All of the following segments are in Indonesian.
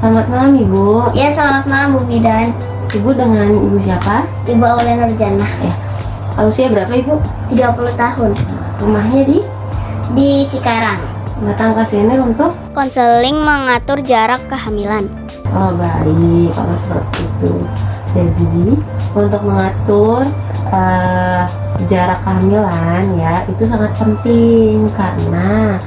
Selamat malam Ibu. Ya, selamat malam Bu Bidan. Ibu dengan Ibu siapa? Ibu Aulia Nurjannah. Ya. Usia berapa Ibu? 30 tahun. Rumahnya Di Cikarang. datang ke sini untuk? Konseling mengatur jarak kehamilan. Oh baik, kalau seperti itu. Jadi untuk mengatur jarak kehamilan ya itu sangat penting, karena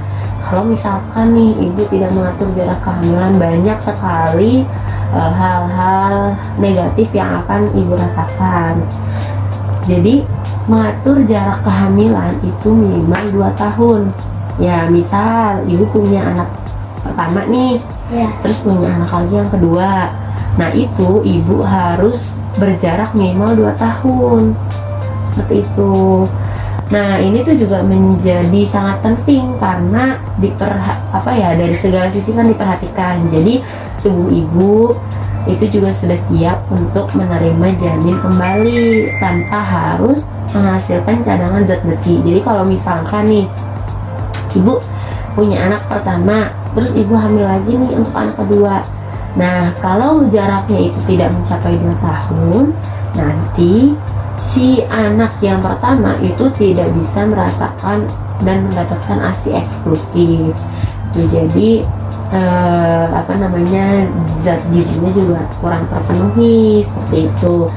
kalau misalkan nih ibu tidak mengatur jarak kehamilan, banyak sekali hal-hal negatif yang akan ibu rasakan. Jadi mengatur jarak kehamilan itu minimal 2 tahun. Ya misal ibu punya anak pertama nih, Ya. terus punya anak lagi yang kedua. Nah itu ibu harus berjarak minimal 2 tahun. Seperti itu. Nah ini tuh juga menjadi sangat penting karena dari segala sisi kan diperhatikan. Jadi tubuh ibu itu juga sudah siap untuk menerima janin kembali tanpa harus menghasilkan cadangan zat besi. Jadi kalau misalkan nih ibu punya anak pertama, terus ibu hamil lagi nih untuk anak kedua. Nah, kalau jaraknya itu tidak mencapai 2 tahun, nanti si anak yang pertama itu tidak bisa merasakan dan mendapatkan ASI eksklusif. Itu jadi zat gizinya juga kurang terpenuhi seperti itu.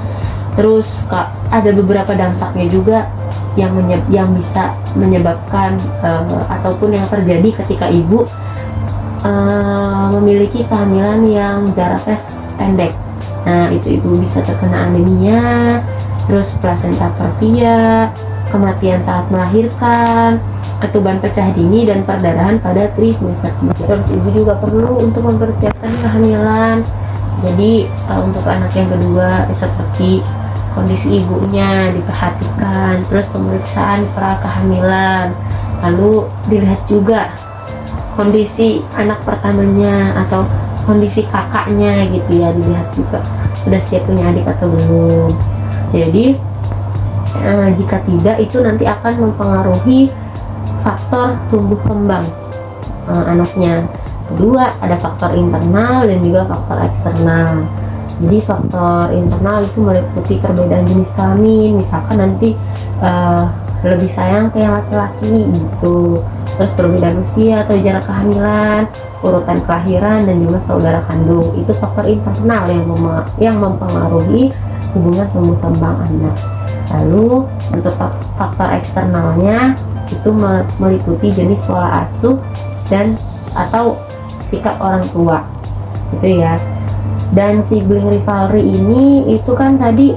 Terus ada beberapa dampaknya juga yang bisa menyebabkan ataupun yang terjadi ketika ibu memiliki kehamilan yang jaraknya pendek. Nah itu ibu bisa terkena anemia, terus plasenta previa, kematian saat melahirkan, ketuban pecah dini, dan perdarahan pada trimester. Terus ibu juga perlu untuk mempersiapkan kehamilan. Jadi untuk anak yang kedua seperti kondisi ibunya diperhatikan, terus pemeriksaan pra kehamilan, lalu dilihat juga kondisi anak pertamanya atau kondisi kakaknya gitu ya, dilihat juga sudah siap punya adik atau belum. Jadi jika tidak itu nanti akan mempengaruhi faktor tumbuh kembang anaknya. Kedua ada faktor internal dan juga faktor eksternal. Jadi faktor internal itu meliputi perbedaan jenis kelamin, misalkan nanti lebih sayang ke yang laki-laki gitu. Terus perbedaan usia atau jarak kehamilan, urutan kelahiran, dan juga saudara kandung. Itu faktor internal yang mempengaruhi hubungan tumbuh kembang anak. Lalu untuk faktor eksternalnya itu meliputi jenis pola asuh dan atau sikap orang tua gitu ya. Dan sibling rivalry ini itu kan tadi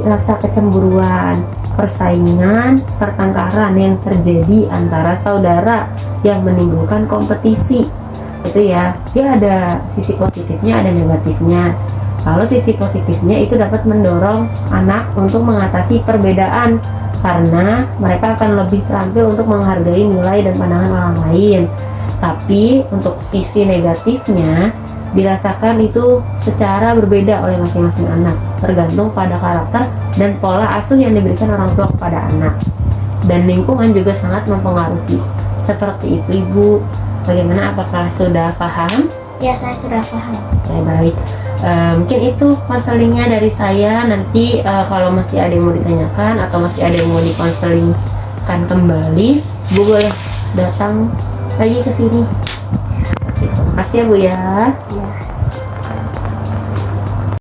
rasa kecemburuan, persaingan, pertengkaran yang terjadi antara saudara yang menimbulkan kompetisi itu ya. Dia ada sisi positifnya, ada negatifnya. Kalau sisi positifnya itu dapat mendorong anak untuk mengatasi perbedaan karena mereka akan lebih terampil untuk menghargai nilai dan pandangan orang lain. Tapi untuk sisi negatifnya dirasakan itu secara berbeda oleh masing-masing anak, tergantung pada karakter dan pola asuh yang diberikan orang tua kepada anak. Dan lingkungan juga sangat mempengaruhi. Seperti itu Ibu. Bagaimana, apakah sudah paham? Ya, saya sudah paham. Ya, baik. Mungkin itu konselingnya dari saya. Nanti kalau masih ada yang mau ditanyakan atau masih ada yang mau dikonselingkan kembali, Bu boleh datang lagi ke sini. Terima kasih ya Bu ya. Ya.